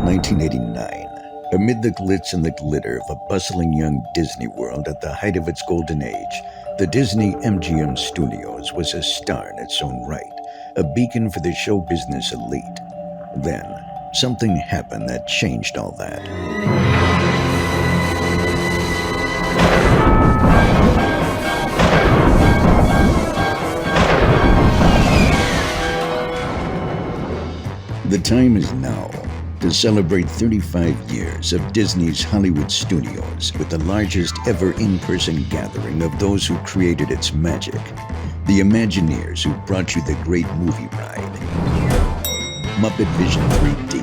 1989. Amid the glitz and the glitter of a bustling young Disney World at the height of its golden age, the Disney MGM Studios was a star in its own right, a beacon for the show business elite. Then, something happened that changed all that. The time is now to celebrate 35 years of Disney's Hollywood Studios with the largest ever in-person gathering of those who created its magic, the Imagineers who brought you the great movie ride, Muppet Vision 3D,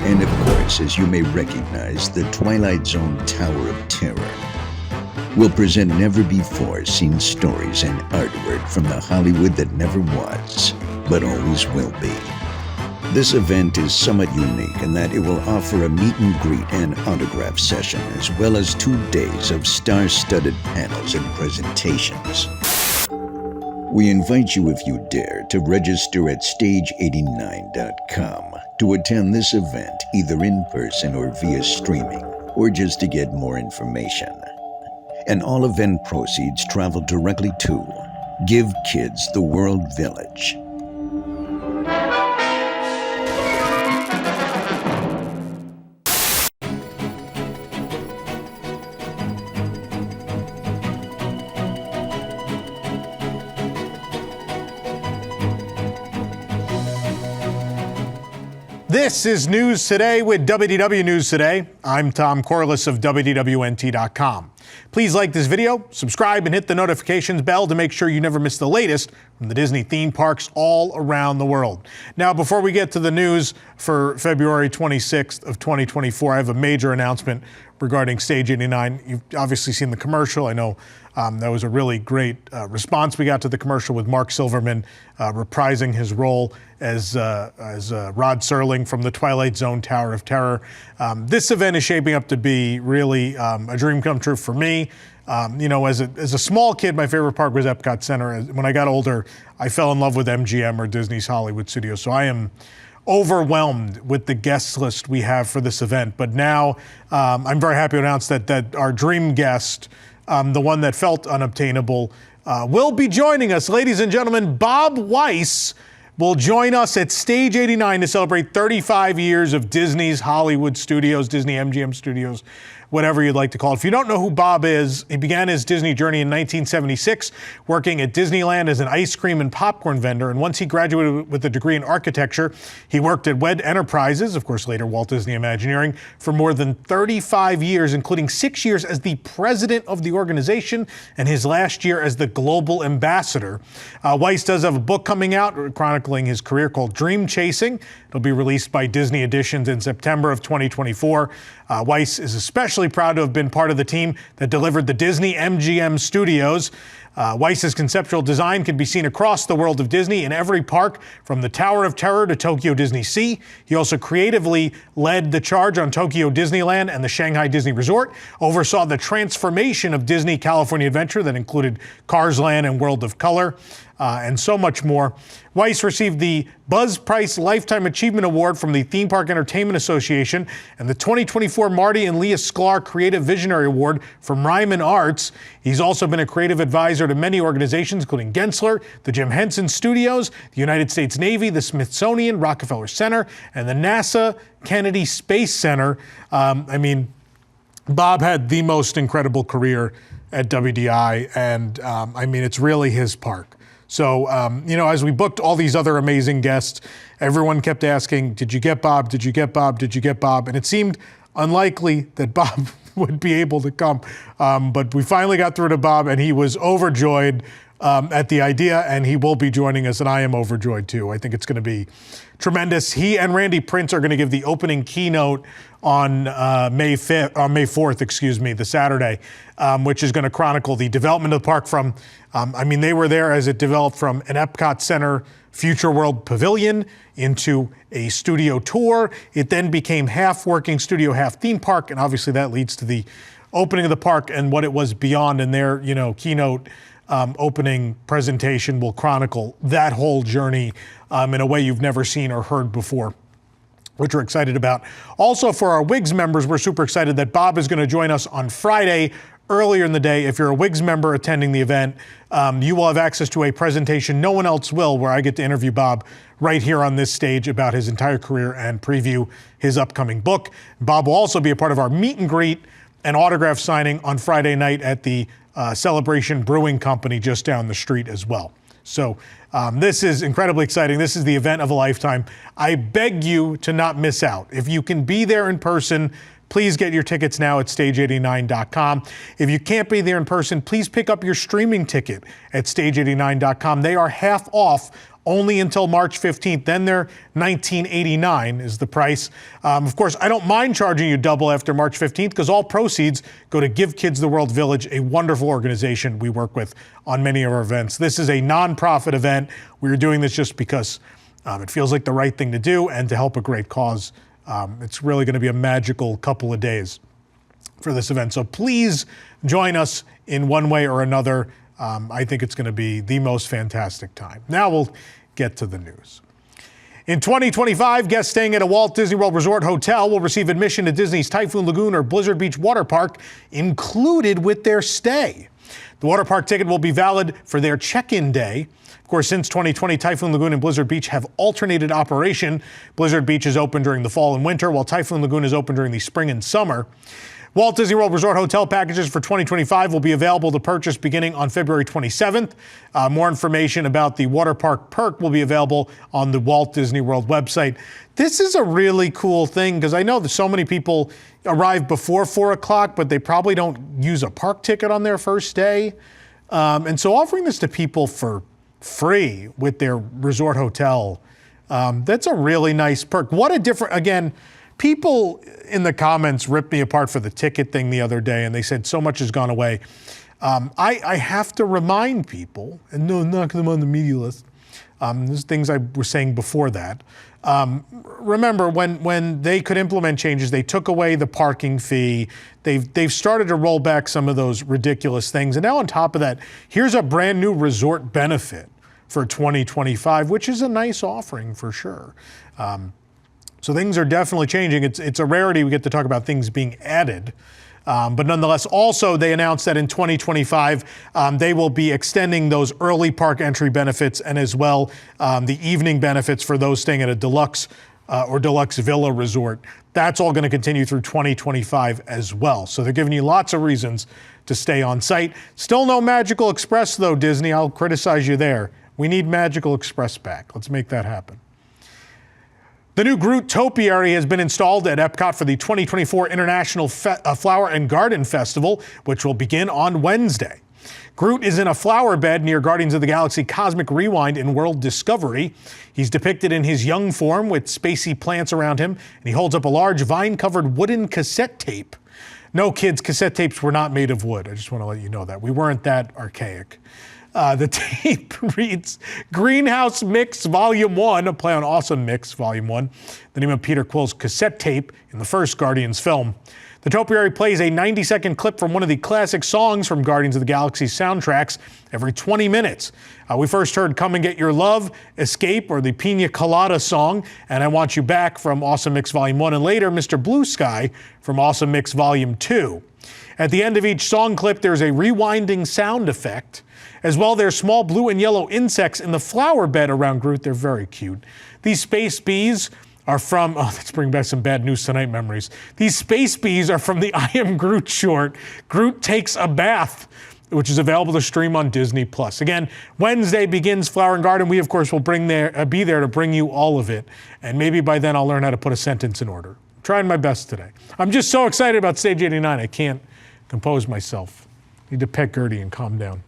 and of course, as you may recognize, the Twilight Zone Tower of Terror. We'll present never-before-seen stories and artwork from the Hollywood that never was, but always will be. This event is somewhat unique in that it will offer a meet and greet and autograph session, as well as 2 days of star-studded panels and presentations. We invite you, if you dare, to register at stage89.com to attend this event either in person or via streaming, or just to get more information. And all event proceeds travel directly to Give Kids the World Village. This is News Today with WDW News Today. I'm Tom Corliss of WDWNT.com. Please like this video, subscribe, and hit the notifications bell to make sure you never miss the latest from the Disney theme parks all around the world. Now, before we get to the news for February 26th of 2024, I have a major announcement regarding Stage 89. You've obviously seen the commercial. I know that was a really great response we got to the commercial with Mark Silverman reprising his role as Rod Serling from the Twilight Zone Tower of Terror. This event is shaping up to be really a dream come true for me. You know, as a small kid, my favorite park was EPCOT Center. When I got older, I fell in love with MGM or Disney's Hollywood Studios. So I am overwhelmed with the guest list we have for this event. But now I'm very happy to announce that our dream guest, the one that felt unobtainable, will be joining us. Ladies and gentlemen, Bob Weiss will join us at Stage 89 to celebrate 35 years of Disney's Hollywood Studios, Disney MGM Studios, whatever you'd like to call it. If you don't know who Bob is, he began his Disney journey in 1976, working at Disneyland as an ice cream and popcorn vendor. And once he graduated with a degree in architecture, he worked at WED Enterprises, of course later Walt Disney Imagineering, for more than 35 years, including 6 years as the president of the organization and his last year as the global ambassador. Weiss does have a book coming out chronicling his career called Dream Chasing. It'll be released by Disney Editions in September of 2024. Weiss is especially proud to have been part of the team that delivered the Disney MGM Studios. Weiss's conceptual design can be seen across the world of Disney in every park, from the Tower of Terror to Tokyo Disney Sea. He also creatively led the charge on Tokyo Disneyland and the Shanghai Disney Resort, oversaw the transformation of Disney California Adventure that included Cars Land and World of Color, and so much more. Weiss received the Buzz Price Lifetime Achievement Award from the Theme Park Entertainment Association and the 2024 Marty and Leah Sklar Creative Visionary Award from Ryman Arts. He's also been a creative advisor to many organizations, including Gensler, the Jim Henson Studios, the United States Navy, the Smithsonian, Rockefeller Center, and the NASA Kennedy Space Center. Bob had the most incredible career at WDI, and it's really his park. So, as we booked all these other amazing guests, everyone kept asking, did you get Bob? Did you get Bob? Did you get Bob? And it seemed unlikely that Bob would be able to come. But we finally got through to Bob, and he was overjoyed at the idea, and he will be joining us, and I am overjoyed too. I think it's going to be tremendous. He and Randy Prince are going to give the opening keynote on May 4th, the Saturday, which is going to chronicle the development of the park from, they were there as it developed from an Epcot Center Future World Pavilion into a studio tour. It then became half working studio, half theme park, and obviously that leads to the opening of the park and what it was beyond. And their, keynote opening presentation will chronicle that whole journey in a way you've never seen or heard before. which we're excited about. Also, for our WIGS members, we're super excited that Bob is going to join us on Friday earlier in the day. If you're a WIGS member attending the event, you will have access to a presentation no one else will, where I get to interview Bob right here on this stage about his entire career and preview his upcoming book. Bob will also be a part of our meet and greet and autograph signing on Friday night at the Celebration Brewing Company just down the street as well. So this is incredibly exciting. This is the event of a lifetime. I beg you to not miss out. If you can be there in person, please get your tickets now at stage89.com. If you can't be there in person, please pick up your streaming ticket at stage89.com. They are half off only until March 15th. Then they're $19.89 is the price. Of course, I don't mind charging you double after March 15th because all proceeds go to Give Kids the World Village, a wonderful organization we work with on many of our events. This is a nonprofit event. We're doing this just because it feels like the right thing to do and to help a great cause. It's really going to be a magical couple of days for this event. So please join us in one way or another. I think it's going to be the most fantastic time. Now we'll get to the news. In 2025, guests staying at a Walt Disney World Resort hotel will receive admission to Disney's Typhoon Lagoon or Blizzard Beach water park included with their stay. The water park ticket will be valid for their check-in day. Of course, since 2020, Typhoon Lagoon and Blizzard Beach have alternated operation. Blizzard Beach is open during the fall and winter, while Typhoon Lagoon is open during the spring and summer. Walt Disney World Resort hotel packages for 2025 will be available to purchase beginning on February 27th. More information about the water park perk will be available on the Walt Disney World website. This is a really cool thing because I know that so many people arrive before 4 o'clock, but they probably don't use a park ticket on their first day. And so offering this to people for free with their resort hotel, that's a really nice perk. What a different, again, people in the comments ripped me apart for the ticket thing the other day, and they said so much has gone away. I have to remind people, and no, not because I'm on the media list, there's things I was saying before that. Remember, when they could implement changes, they took away the parking fee. They've started to roll back some of those ridiculous things. And now on top of that, here's a brand new resort benefit for 2025, which is a nice offering for sure. So things are definitely changing. It's a rarity we get to talk about things being added. But nonetheless, also they announced that in 2025, they will be extending those early park entry benefits and as well the evening benefits for those staying at a deluxe or deluxe villa resort. That's all going to continue through 2025 as well. So they're giving you lots of reasons to stay on site. Still no Magical Express though, Disney. I'll criticize you there. We need Magical Express back. Let's make that happen. The new Groot Topiary has been installed at EPCOT for the 2024 International Flower and Garden Festival, which will begin on Wednesday. Groot is in a flower bed near Guardians of the Galaxy Cosmic Rewind in World Discovery. He's depicted in his young form with spacey plants around him, and he holds up a large vine-covered wooden cassette tape. No, kids, cassette tapes were not made of wood. I just want to let you know that. We weren't that archaic. The tape reads Greenhouse Mix Volume 1, a play on Awesome Mix Volume 1, the name of Peter Quill's cassette tape in the first Guardians film. The Topiary plays a 90-second clip from one of the classic songs from Guardians of the Galaxy soundtracks every 20 minutes. We first heard Come and Get Your Love, Escape, or the Pina Colada song, and I Want You Back from Awesome Mix Volume 1, and later Mr. Blue Sky from Awesome Mix Volume 2. At the end of each song clip, there's a rewinding sound effect. As well, there's small blue and yellow insects in the flower bed around Groot. They're very cute. These space bees are from, let's bring back some bad news tonight memories. These space bees are from the I Am Groot short, Groot Takes a Bath, which is available to stream on Disney+. Again, Wednesday begins Flower and Garden. We, of course, will be there to bring you all of it. And maybe by then I'll learn how to put a sentence in order. I'm trying my best today. I'm just so excited about Stage 89, I can't compose myself. Need to pet Gertie and calm down.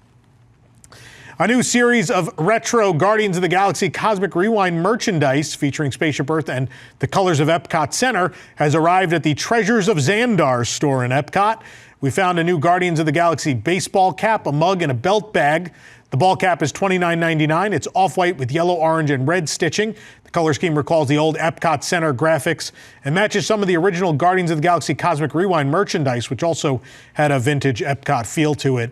A new series of retro Guardians of the Galaxy Cosmic Rewind merchandise featuring Spaceship Earth and the colors of Epcot Center has arrived at the Treasures of Xandar store in Epcot. We found a new Guardians of the Galaxy baseball cap, a mug, and a belt bag. The ball cap is $29.99. It's off-white with yellow, orange, and red stitching. The color scheme recalls the old Epcot Center graphics and matches some of the original Guardians of the Galaxy Cosmic Rewind merchandise, which also had a vintage Epcot feel to it.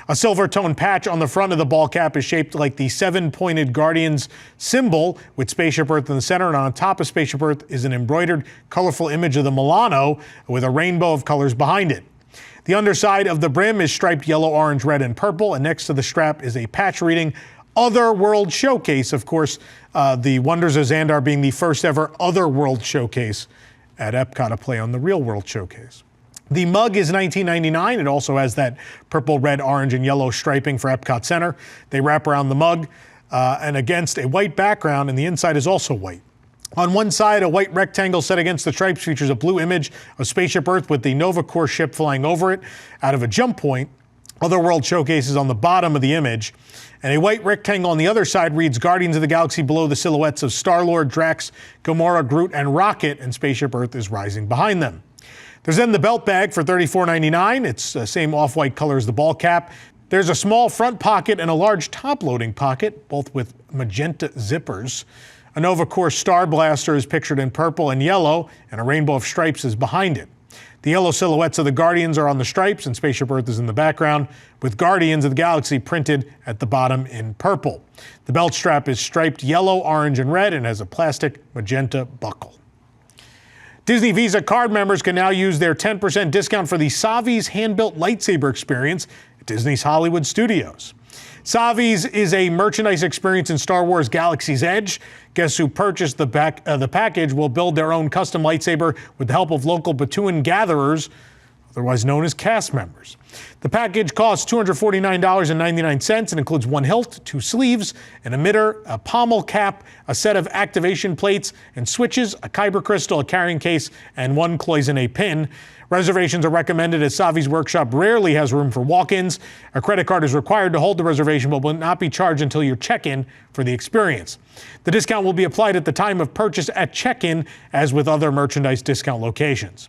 A silver tone patch on the front of the ball cap is shaped like the 7-pointed Guardians symbol with Spaceship Earth in the center, and on top of Spaceship Earth is an embroidered, colorful image of the Milano with a rainbow of colors behind it. The underside of the brim is striped yellow, orange, red, and purple, and next to the strap is a patch reading Other World Showcase. Of course, the Wonders of Xandar being the first ever Other World Showcase at EPCOT, a play on the Real World Showcase. The mug is $19.99. It also has that purple, red, orange, and yellow striping for Epcot Center. They wrap around the mug and against a white background, and the inside is also white. On one side, a white rectangle set against the stripes features a blue image of Spaceship Earth with the Nova Corps ship flying over it out of a jump point. Other World Showcase is on the bottom of the image. And a white rectangle on the other side reads Guardians of the Galaxy below the silhouettes of Star-Lord, Drax, Gamora, Groot, and Rocket, and Spaceship Earth is rising behind them. There's then the belt bag for $34.99. It's the same off-white color as the ball cap. There's a small front pocket and a large top-loading pocket, both with magenta zippers. A Nova Corps Star Blaster is pictured in purple and yellow, and a rainbow of stripes is behind it. The yellow silhouettes of the Guardians are on the stripes, and Spaceship Earth is in the background, with Guardians of the Galaxy printed at the bottom in purple. The belt strap is striped yellow, orange, and red, and has a plastic magenta buckle. Disney Visa card members can now use their 10% discount for the Savi's Handbuilt Lightsaber experience at Disney's Hollywood Studios. Savi's is a merchandise experience in Star Wars Galaxy's Edge. Guests who purchase the package will build their own custom lightsaber with the help of local Batuan gatherers, otherwise known as cast members. The package costs $249.99 and includes one hilt, 2 sleeves, an emitter, a pommel cap, a set of activation plates and switches, a kyber crystal, a carrying case, and 1 cloisonne pin. Reservations are recommended as Savi's workshop rarely has room for walk-ins. A credit card is required to hold the reservation but will not be charged until your check-in for the experience. The discount will be applied at the time of purchase at check-in, as with other merchandise discount locations.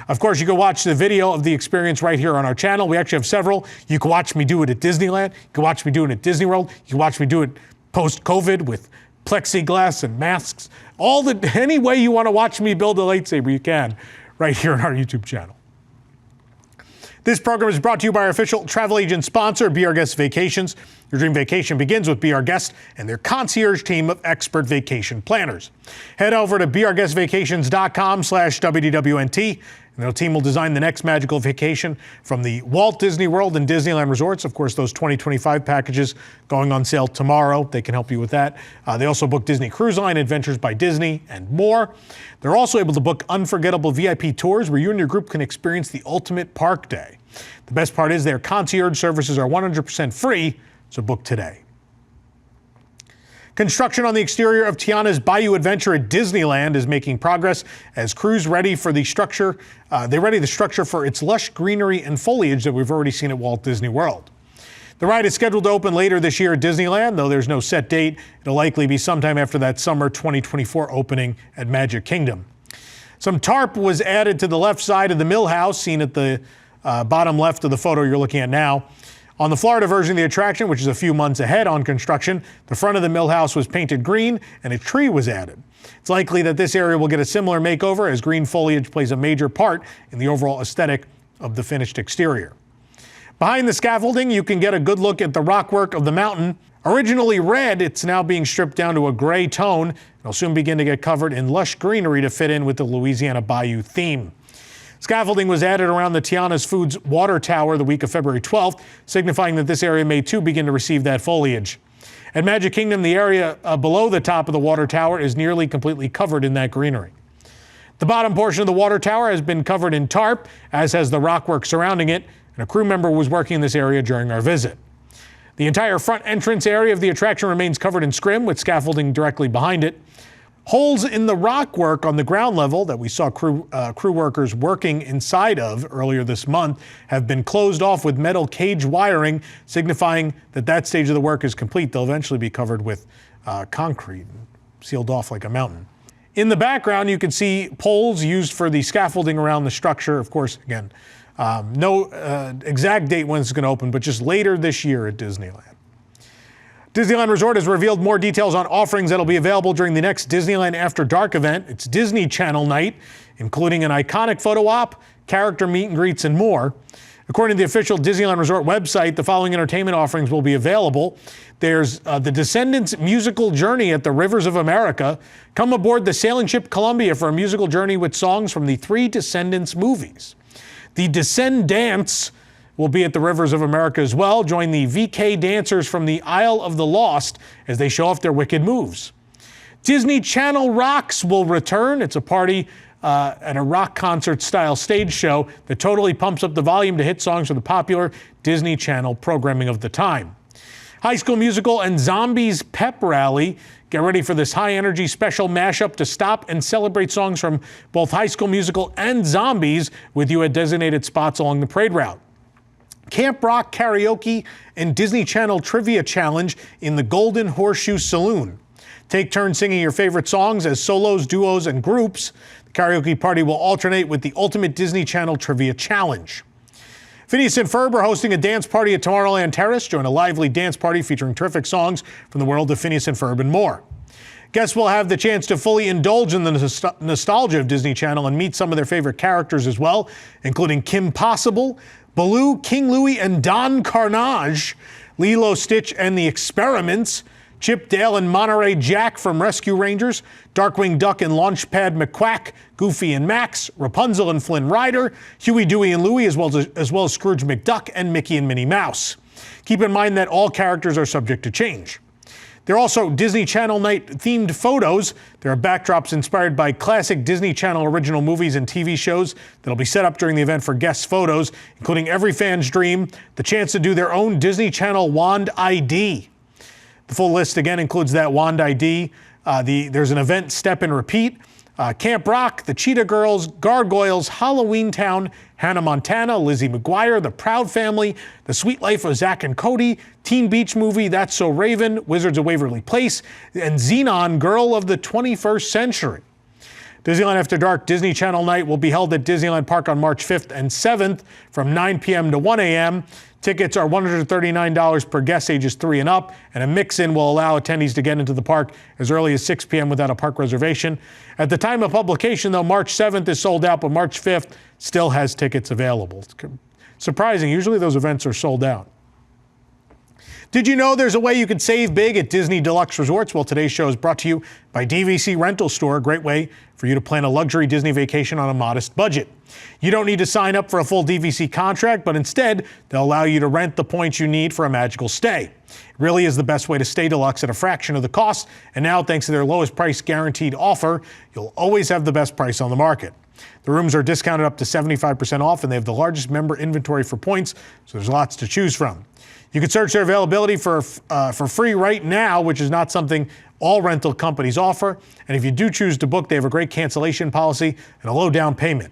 Of course, you can watch the video of the experience right here on our channel. We actually have several. You can watch me do it at Disneyland. You can watch me do it at Disney World. You can watch me do it post-COVID with plexiglass and masks. Any way you want to watch me build a lightsaber, you can, right here on our YouTube channel. This program is brought to you by our official travel agent sponsor, Be Our Guest Vacations. Your dream vacation begins with Be Our Guest and their concierge team of expert vacation planners. Head over to beourguestvacations.com/WDWNT, and their team will design the next magical vacation from the Walt Disney World and Disneyland resorts. Of course, those 2025 packages going on sale tomorrow. They can help you with that. They also book Disney Cruise Line, Adventures by Disney, and more. They're also able to book unforgettable VIP tours where you and your group can experience the ultimate park day. The best part is their concierge services are 100% free, so book today. Construction on the exterior of Tiana's Bayou Adventure at Disneyland is making progress as crews ready for the structure. They ready the structure for its lush greenery and foliage that we've already seen at Walt Disney World. The ride is scheduled to open later this year at Disneyland, though there's no set date. It'll likely be sometime after that summer 2024 opening at Magic Kingdom. Some tarp was added to the left side of the mill house, seen at the bottom left of the photo you're looking at now. On the Florida version of the attraction, which is a few months ahead on construction, the front of the mill house was painted green and a tree was added. It's likely that this area will get a similar makeover, as green foliage plays a major part in the overall aesthetic of the finished exterior. Behind the scaffolding, you can get a good look at the rockwork of the mountain. Originally red, it's now being stripped down to a gray tone. It'll soon begin to get covered in lush greenery to fit in with the Louisiana Bayou theme. Scaffolding was added around the Tiana's Foods water tower the week of February 12th, signifying that this area may too begin to receive that foliage. At Magic Kingdom, the area below the top of the water tower is nearly completely covered in that greenery. The bottom portion of the water tower has been covered in tarp, as has the rockwork surrounding it, and a crew member was working in this area during our visit. The entire front entrance area of the attraction remains covered in scrim, with scaffolding directly behind it. Holes in the rockwork on the ground level that we saw crew workers working inside of earlier this month have been closed off with metal cage wiring, signifying that that stage of the work is complete. They'll eventually be covered with concrete, sealed off like a mountain. In the background, you can see poles used for the scaffolding around the structure. Of course, again, no exact date when it's going to open, but just later this year at Disneyland. Disneyland Resort has revealed more details on offerings that will be available during the next Disneyland After Dark event. It's Disney Channel night, including an iconic photo op, character meet and greets, and more. According to the official Disneyland Resort website, the following entertainment offerings will be available. There's the Descendants musical journey at the Rivers of America. Come aboard the sailing ship Columbia for a musical journey with songs from the 3 Descendants movies. The Descendants will be at the Rivers of America as well. Join the VK dancers from the Isle of the Lost as they show off their wicked moves. Disney Channel Rocks will return. It's a party at a rock concert style stage show that totally pumps up the volume to hit songs from the popular Disney Channel programming of the time. High School Musical and Zombies Pep Rally. Get ready for this high-energy special mashup to stop and celebrate songs from both High School Musical and Zombies with you at designated spots along the parade route. Camp Rock Karaoke and Disney Channel Trivia Challenge in the Golden Horseshoe Saloon. Take turns singing your favorite songs as solos, duos, and groups. The karaoke party will alternate with the Ultimate Disney Channel Trivia Challenge. Phineas and Ferb are hosting a dance party at Tomorrowland Terrace. Join a lively dance party featuring terrific songs from the world of Phineas and Ferb and more. Guests will have the chance to fully indulge in the nostalgia of Disney Channel and meet some of their favorite characters as well, including Kim Possible, Baloo, King Louie, and Don Carnage, Lilo, Stitch, and the Experiments, Chip, Dale, and Monterey Jack from Rescue Rangers, Darkwing Duck and Launchpad McQuack, Goofy and Max, Rapunzel and Flynn Rider, Huey, Dewey, and Louie, as well as Scrooge McDuck and Mickey and Minnie Mouse. Keep in mind that all characters are subject to change. There are also Disney Channel Night themed photos. There are backdrops inspired by classic Disney Channel original movies and TV shows that'll be set up during the event for guest photos, including every fan's dream, the chance to do their own Disney Channel Wand ID. The full list again includes that Wand ID. There's an event step and repeat. Camp Rock, the Cheetah Girls, Gargoyles, Halloween Town, Hannah Montana, Lizzie McGuire, The Proud Family, The Sweet Life of Zack and Cody, Teen Beach Movie, That's So Raven, Wizards of Waverly Place, and Xenon, Girl of the 21st Century. Disneyland After Dark Disney Channel Night will be held at Disneyland Park on March 5th and 7th from 9 p.m. to 1 a.m. Tickets are $139 per guest ages 3 and up, and a mix-in will allow attendees to get into the park as early as 6 p.m. without a park reservation. At the time of publication, though, March 7th is sold out, but March 5th still has tickets available. It's surprising. Usually those events are sold out. Did you know there's a way you could save big at Disney Deluxe Resorts? Well, today's show is brought to you by DVC Rental Store, a great way for you to plan a luxury Disney vacation on a modest budget. You don't need to sign up for a full DVC contract, but instead, they'll allow you to rent the points you need for a magical stay. It really is the best way to stay deluxe at a fraction of the cost, and now, thanks to their lowest price guaranteed offer, you'll always have the best price on the market. The rooms are discounted up to 75% off, and they have the largest member inventory for points, so there's lots to choose from. You can search their availability for free right now, which is not something all rental companies offer. And if you do choose to book, they have a great cancellation policy and a low down payment.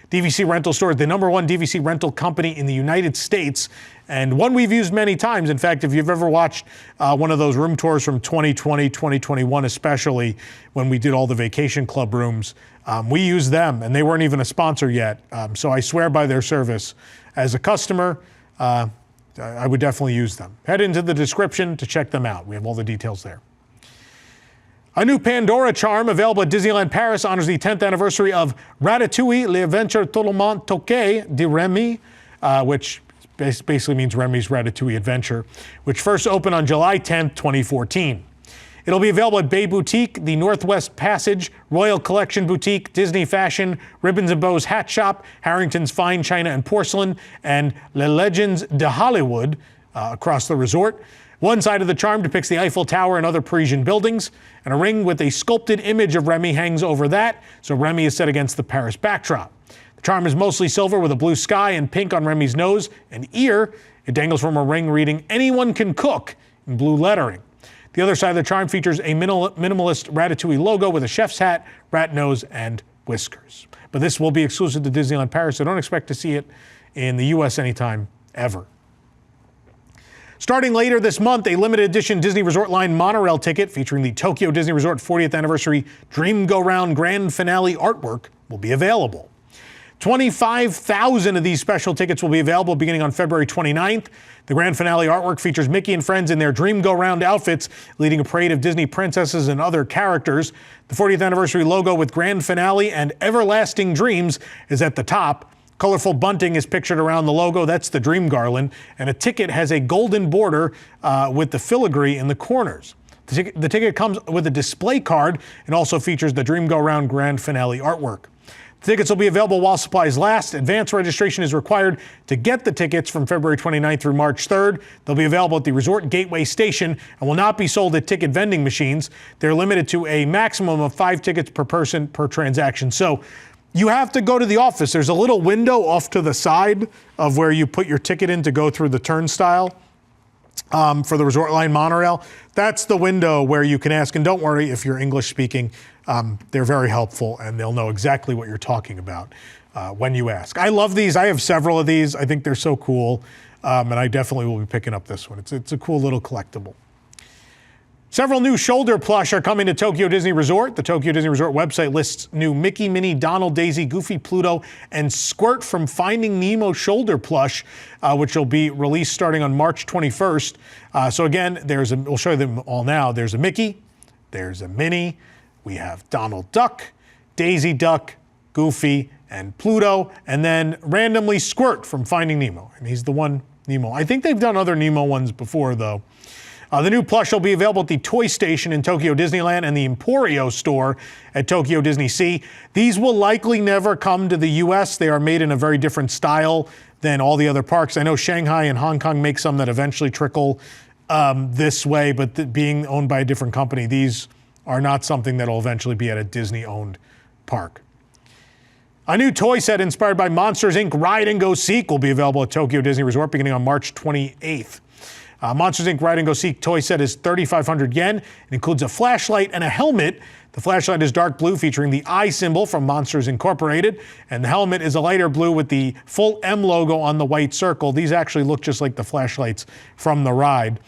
DVC Rental Store is the #1 DVC rental company in the United States, and one we've used many times. In fact, if you've ever watched one of those room tours from 2020, 2021, especially when we did all the vacation club rooms, we used them, and they weren't even a sponsor yet. So I swear by their service. As a customer, I would definitely use them. Head into the description to check them out. We have all the details there. A new Pandora charm available at Disneyland Paris honors the 10th anniversary of Ratatouille, l'Aventure Tout le Monde Toqué de Remy, which basically means Remy's Ratatouille Adventure, which first opened on July 10th, 2014. It'll be available at Bay Boutique, the Northwest Passage, Royal Collection Boutique, Disney Fashion, Ribbons and Bows Hat Shop, Harrington's Fine China and Porcelain, and Les Legends de Hollywood across the resort. One side of the charm depicts the Eiffel Tower and other Parisian buildings, and a ring with a sculpted image of Remy hangs over that, so Remy is set against the Paris backdrop. The charm is mostly silver with a blue sky and pink on Remy's nose and ear. It dangles from a ring reading, "Anyone can cook," in blue lettering. The other side of the charm features a minimalist Ratatouille logo with a chef's hat, rat nose, and whiskers. But this will be exclusive to Disneyland Paris, so don't expect to see it in the U.S. anytime ever. Starting later this month, a limited edition Disney Resort Line monorail ticket featuring the Tokyo Disney Resort 40th Anniversary Dream Go Round Grand Finale artwork will be available. 25,000 of these special tickets will be available beginning on February 29th. The grand finale artwork features Mickey and friends in their Dream Go Round outfits, leading a parade of Disney princesses and other characters. The 40th anniversary logo with grand finale and everlasting dreams is at the top. Colorful bunting is pictured around the logo. That's the Dream Garland. And a ticket has a golden border with the filigree in the corners. The ticket comes with a display card and also features the Dream Go Round Grand Finale artwork. The tickets will be available while supplies last. Advance registration is required to get the tickets from February 29th through March 3rd. They'll be available at the Resort Gateway Station and will not be sold at ticket vending machines. They're limited to a maximum of 5 tickets per person per transaction. So you have to go to the office. There's a little window off to the side of where you put your ticket in to go through the turnstile for the Resort Line Monorail. That's the window where you can ask. And don't worry if you're English speaking. They're very helpful, and they'll know exactly what you're talking about when you ask. I love these. I have several of these. I think they're so cool, and I definitely will be picking up this one. It's a cool little collectible. Several new shoulder plush are coming to Tokyo Disney Resort. The Tokyo Disney Resort website lists new Mickey, Minnie, Donald, Daisy, Goofy, Pluto, and Squirt from Finding Nemo shoulder plush, which will be released starting on March 21st. So again, we'll show you them all now. There's a Mickey, there's a Minnie, we have Donald Duck, Daisy Duck, Goofy, and Pluto, and then randomly Squirt from Finding Nemo. And he's the one Nemo. I think they've done other Nemo ones before, though. The new plush will be available at the Toy Station in Tokyo Disneyland and the Emporio store at Tokyo Disney Sea. These will likely never come to the U.S. They are made in a very different style than all the other parks. I know Shanghai and Hong Kong make some that eventually trickle this way, but being owned by a different company, these are not something that will eventually be at a Disney-owned park. A new toy set inspired by Monsters, Inc. Ride and Go Seek will be available at Tokyo Disney Resort beginning on March 28th. Monsters, Inc. Ride and Go Seek toy set is 3,500 yen. It includes a flashlight and a helmet. The flashlight is dark blue, featuring the eye symbol from Monsters Incorporated, and the helmet is a lighter blue with the full M logo on the white circle. These actually look just like the flashlights from the ride.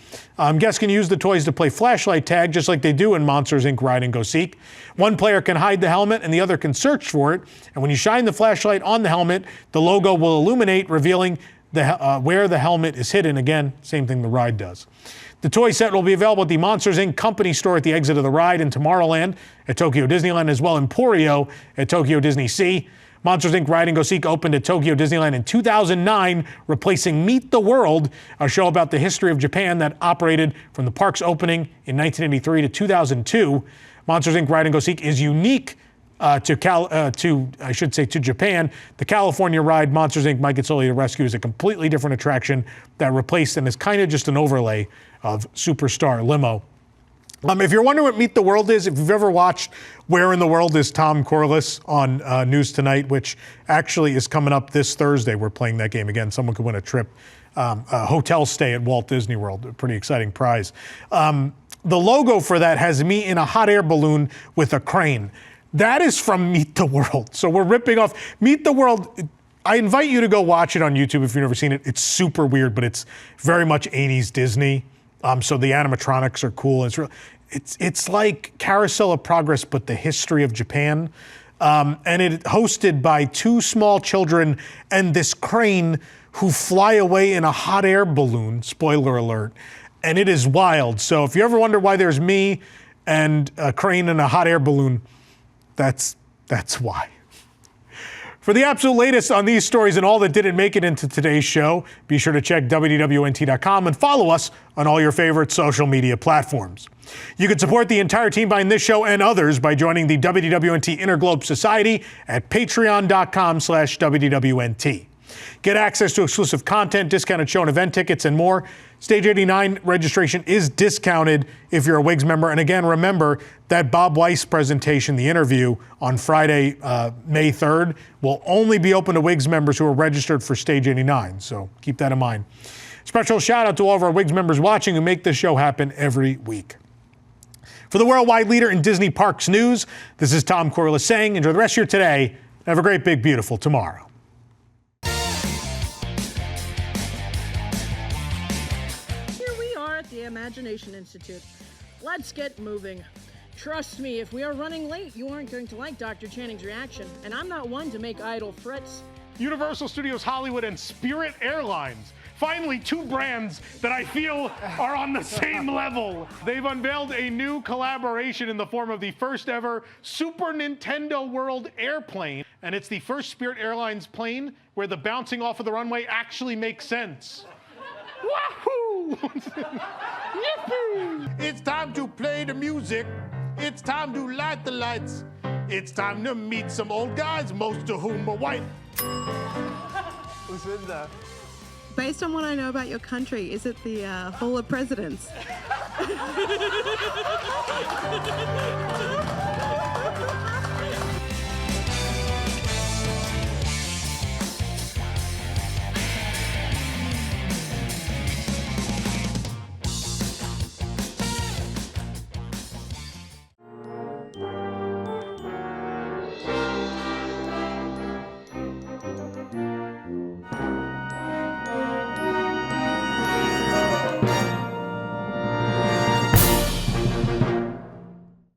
Guests can use the toys to play flashlight tag, just like they do in Monsters, Inc. Ride and Go Seek. One player can hide the helmet and the other can search for it, and when you shine the flashlight on the helmet, the logo will illuminate, revealing where the helmet is hidden. Again, same thing the ride does. The toy set will be available at the Monsters, Inc. Company store at the exit of the ride in Tomorrowland at Tokyo Disneyland, as well Emporio at Tokyo Disney Sea. Monsters, Inc. Ride and Go Seek opened at Tokyo Disneyland in 2009, replacing Meet the World, a show about the history of Japan that operated from the park's opening in 1983 to 2002. Monsters, Inc. Ride and Go Seek is unique to Japan. The California ride, Monsters, Inc. Mike and Sully to Rescue, is a completely different attraction that replaced and is kind of just an overlay of Superstar Limo. If you're wondering what Meet the World is, if you've ever watched Where in the World is Tom Corliss on News Tonight, which actually is coming up this Thursday, we're playing that game again. Someone could win a trip, a hotel stay at Walt Disney World, a pretty exciting prize. The logo for that has me in a hot air balloon with a crane. That is from Meet the World. So we're ripping off Meet the World. I invite you to go watch it on YouTube if you've never seen it. It's super weird, but it's very much 80s Disney. So the animatronics are cool. It's like Carousel of Progress, but the history of Japan. And it's hosted by 2 small children and this crane who fly away in a hot air balloon. Spoiler alert. And it is wild. So if you ever wonder why there's me and a crane and a hot air balloon, that's why. For the absolute latest on these stories and all that didn't make it into today's show, be sure to check WDWNT.com and follow us on all your favorite social media platforms. You can support the entire team behind this show and others by joining the WDWNT Interglobe Society at patreon.com/WDWNT. Get access to exclusive content, discounted show and event tickets, and more. Stage 89 registration is discounted if you're a WIGS member. And again, remember that Bob Weiss presentation, the interview on Friday, May 3rd, will only be open to WIGS members who are registered for Stage 89. So keep that in mind. Special shout out to all of our WIGS members watching who make this show happen every week. For the worldwide leader in Disney Parks news, this is Tom Corliss saying, enjoy the rest of your today. And have a great, big, beautiful tomorrow. The Imagination Institute. Let's get moving. Trust me, if we are running late, you aren't going to like Dr. Channing's reaction, and I'm not one to make idle threats. Universal Studios Hollywood and Spirit Airlines Finally, two brands that I feel are on the same level. They've unveiled a new collaboration in the form of the first ever Super Nintendo World airplane. And it's the first Spirit Airlines plane where the bouncing off of the runway actually makes sense. Wahoo! It's time to play the music. It's time to light the lights. It's time to meet some old guys, most of whom are white. Who's in there? Based on what I know about your country, is it the Hall of Presidents?